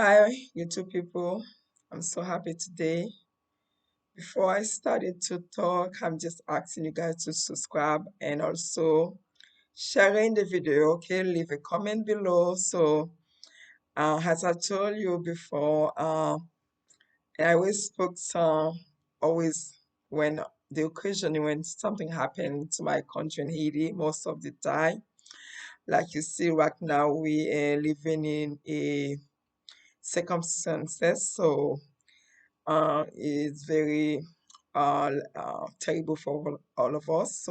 Hi, YouTube people. I'm so happy today. Before I started to talk, I'm just asking you guys to subscribe and also sharing the video, okay? Leave a comment below. As I told you before, I always spoke always when the occasion when something happened to my country in Haiti, most of the time. Like you see right now, we are living in a circumstances, so is very terrible for all of us.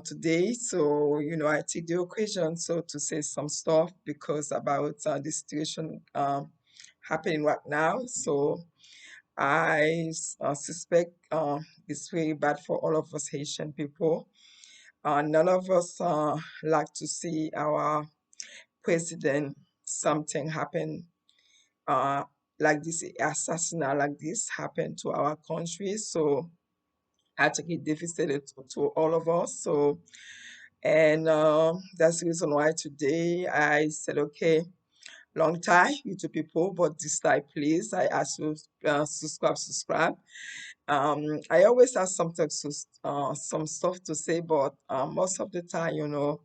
Today, I take the occasion to say some stuff because about the situation happening right now. I suspect it's very bad for all of us Haitian people. None of us like to see our president something happen uh, like this assassinate like this happened to our country. So I think it devastated to all of us. And that's the reason why today I said, okay, long time, you two people, but this time, please, I ask you subscribe. I always have some stuff to say, but most of the time,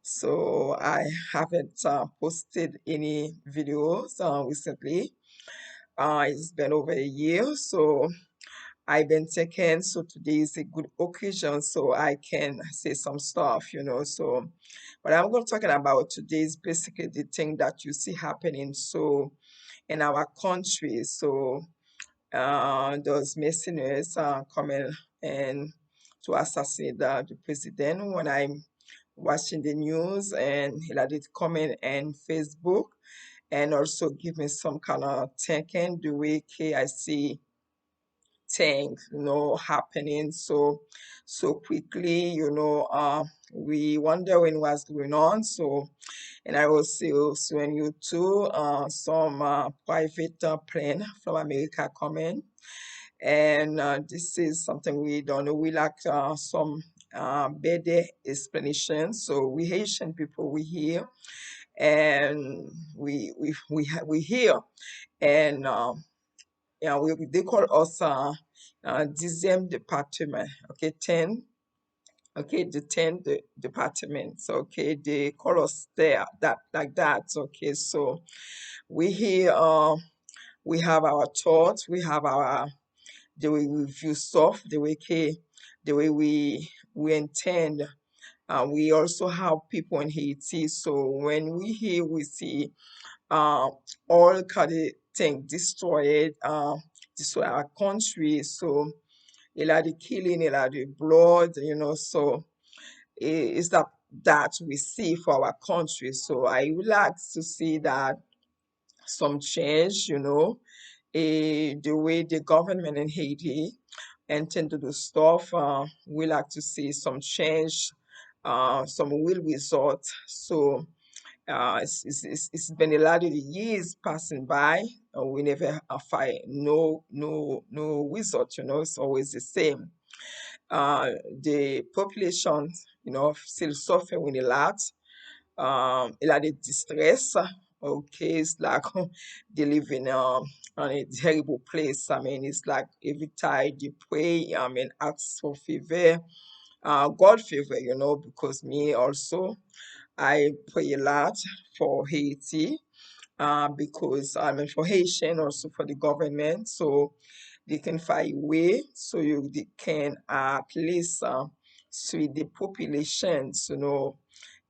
so I haven't posted any videos recently. It's been over a year, so I've been taken. So today is a good occasion, so I can say some stuff, what I'm going to talking about today is basically the thing that you see happening. So in our country, those mercenaries coming and to assassinate the president. When I'm watching the news and he had it comment on Facebook and also give me some kind of thinking the way I see things, happening so quickly, we wondering what's going on. And I also in you too, some private plane from America coming. And this is something we don't know. We like some better explanation. So we Haitian people, we hear and we hear and yeah, they call us dixième department. Okay, 10. Okay, the 10th department. So okay, they call us there that like that. Okay, so we here we have our thoughts, we have our the way we view stuff, the way we intend. We also have people in Haiti. So when we here we see uh, all kind of things destroyed, destroy our country. So a lot of killing, a lot of blood, so it's that we see for our country. So I would like to see that some change, the way the government in Haiti intend to do stuff. We like to see some change, some real result. It's been a lot of years passing by. We never find no result. It's always the same. The population, still suffering a lot. A lot of distress. Okay, it's like they live in on a terrible place. I mean, it's like every time they pray, ask for favor, God favor, because me also. I pray a lot for Haiti, because I mean for Haitian also for the government, so they can find a way they can at least sweet the populations,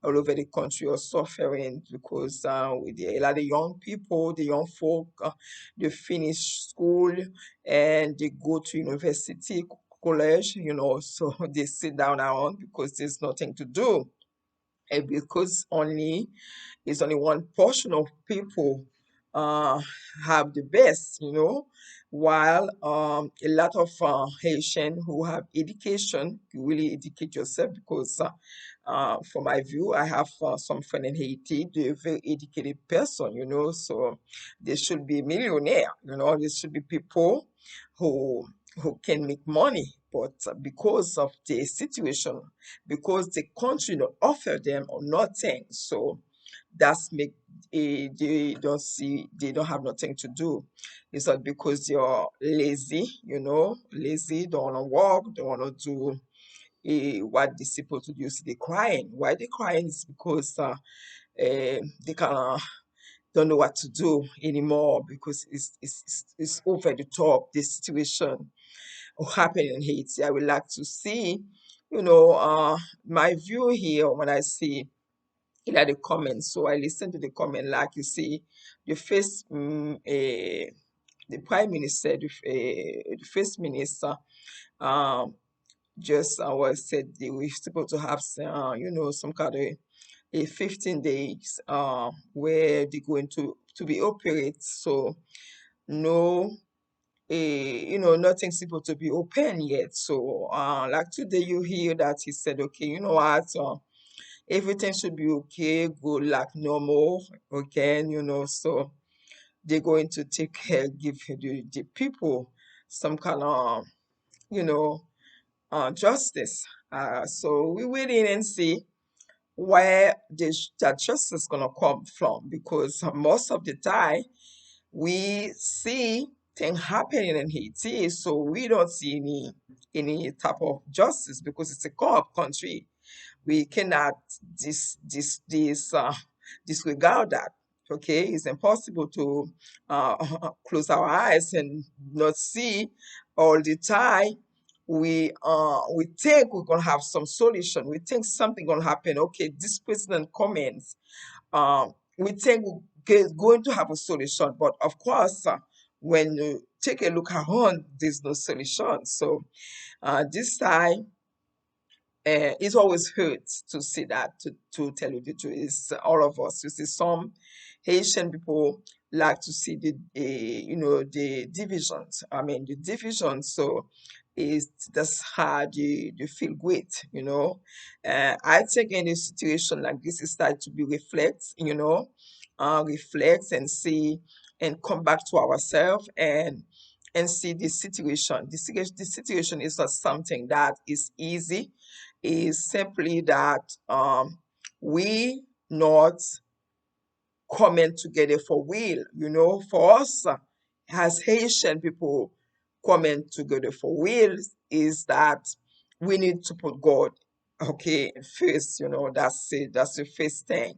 all over the country are suffering because with a lot of young people, the young folk, they finish school and they go to university, college, so they sit down around because there's nothing to do. And because it's only one portion of people uh, have the best, while a lot of Haitian who have education, you really educate yourself because, from my view, I have some friend in Haiti, they're a very educated person, so they should be millionaire, there should be people who can make money, but because of the situation, because the country don't offer them or nothing, so that's make they don't have nothing to do. It's not because you're lazy, lazy, don't want to work, don't want to do what they're supposed to do. You see, they crying. Why they crying is because they kind of don't know what to do anymore because it's over the top. The situation happening in Haiti. I would like to see, my view here when I see the comments. So I listen to the comment, like you see, the first, the prime minister, the first minister, um, just was said they were supposed to have, some kind of a 15 days, where they're going to be operate. So no, nothing's supposed to be open yet. So, like today, you hear that he said, okay, you know what? Everything should be okay, go like normal again, so they're going to take care, give the people some kind of, you know, justice. So we wait in and see where that justice is gonna come from, because most of the time we see things happening in Haiti, so we don't see any type of justice because it's a co-op country. We cannot disregard that. Okay, it's impossible to close our eyes and not see all the time. We think we're gonna have some solution. We think something gonna happen. Okay, this president comments. We think we're going to have a solution, but of course, when you take a look around, there's no solution. So this time it always hurts to see that, to tell you the truth. It's all of us. You see, some Haitian people like to see the divisions. I mean, the divisions. So that's how you feel great, I think in a situation like this, it's time to be reflect and see and come back to ourselves and see the situation. The situation is not something that is easy. Is simply that we not coming together for real, for us as Haitian people coming together for real is that we need to put God, okay, first, that's it, that's the first thing.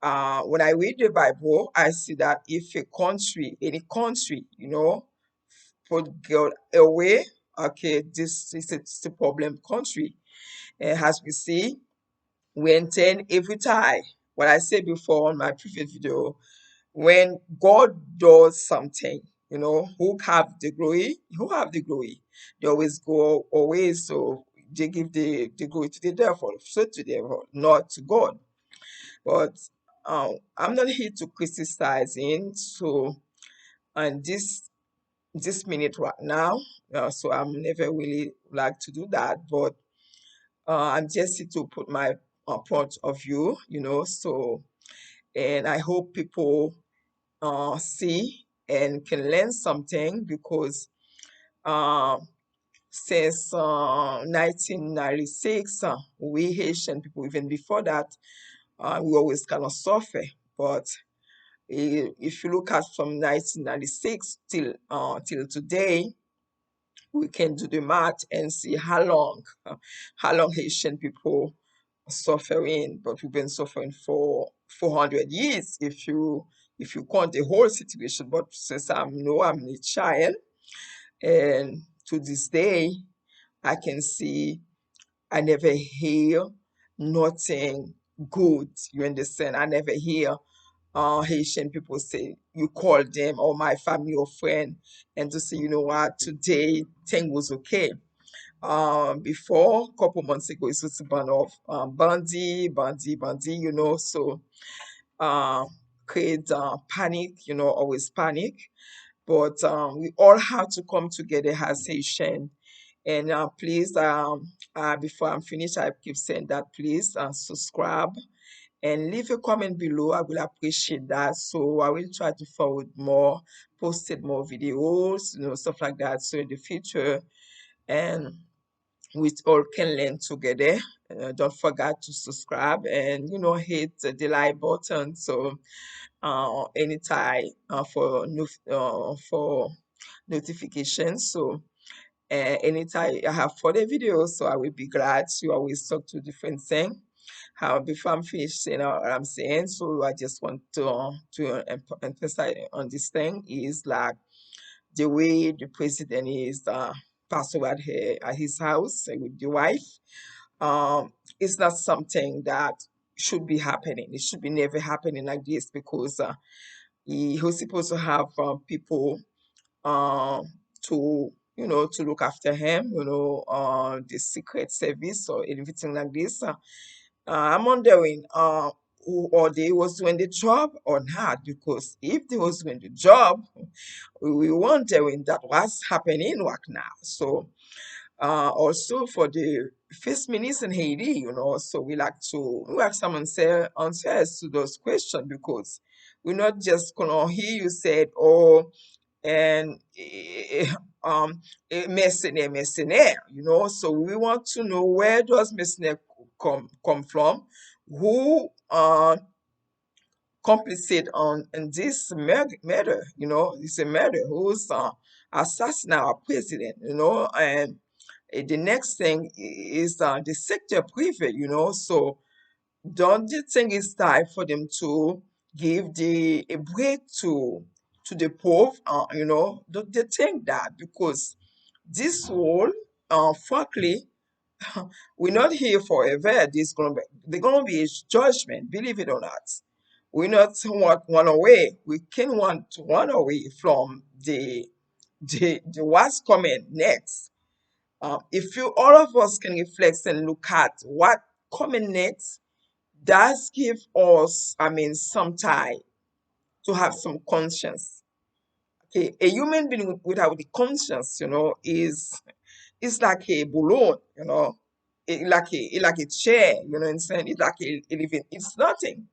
When I read the Bible, I see that if a country, any country, put God away, okay, this is a problem country. And as we see, we intend every time. What I said before on my previous video, when God does something, who have the glory, they always go away. So they give the glory to the devil, so to the devil, not to God. But I'm not here to criticize him. So, and this minute right now, so I'm never really like to do that. But I'm just here to put my point of view, so, and I hope people see and can learn something because uh, since 1996, we Haitian people, even before that, we always kind of suffer. But if you look at from 1996 till today, we can do the math and see how long Haitian people suffering, but we've been suffering for 400 years if you count the whole situation. But since I'm a child, and to this day, I can see I never hear nothing good. You understand? I never hear Haitian people say you call them or my family or friend and to say, you know what, today thing was okay. Before, couple months ago, it was a ban of bandy, so uh, create panic, always panic. But we all have to come together as Haitian. And please, before I'm finished, I keep saying that please subscribe and leave a comment below. I will appreciate that. So I will try to forward more, posted more videos, stuff like that. So in the future, and we all can learn together. Don't forget to subscribe and hit the like button so anytime for notifications. So anytime I have further videos, so I will be glad to always talk to different things. Before I'm finished saying what I'm saying, so I just want to emphasize on this thing is like the way the president is passed over at his house with the wife. It's not something that should be happening. It should be never happening like this because he was supposed to have people um, to look after him, the secret service or anything like this. I'm wondering who or they was doing the job or not, because if they was doing the job, we wondering that what's happening right now. So also for the first minister in Haiti, so we like some answers to those questions because we're not just gonna hear you said, oh, and mercenaire, so we want to know where does mercenaire come from, who complicit on in this murder, it's a murder, who's assassin our president, and the next thing is the sector private, so don't you think it's time for them to give the a break to the poor? Don't you think that? Because this world, frankly, we're not here forever. There's gonna be a judgment, believe it or not. We're not want one away. We can want one away from the what's coming next. If you all of us can reflect and look at what coming next, does give us, I mean, some time to have some conscience. Okay, a human being without the conscience, is like a balloon, like a chair, you know what I'm saying? It's like a living, it's nothing.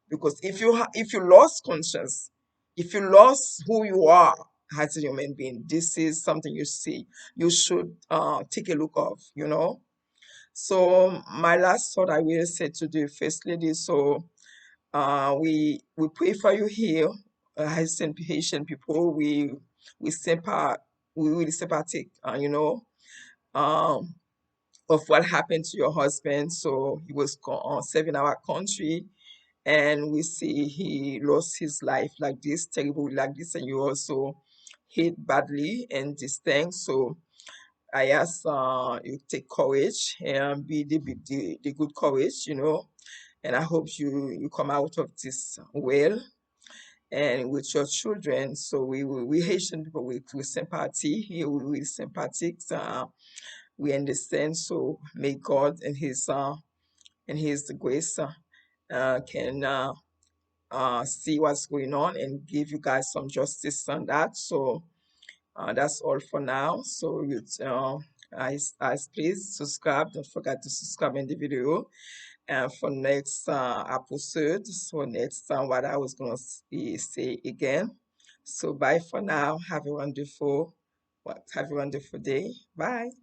Because if you lost conscience, if you lost who you are as a human being, this is something you should take a look of, So my last thought I will say to the first lady, so we pray for you here, Haitian people. We sympath we really sympathetic, um, of what happened to your husband. So he was serving our country, and we see he lost his life like this, terrible like this, and you also hit badly in this thing. So I ask you take courage and be the good courage, and I hope you come out of this well and with your children. So we Haitian people with sympathy here, we sympathetic. We understand. So may God and His grace can see what's going on and give you guys some justice on that. So that's all for now. So as please subscribe. Don't forget to subscribe in the video. And for next episode, so next time what I was gonna say again. So bye for now. Have a wonderful day. Bye.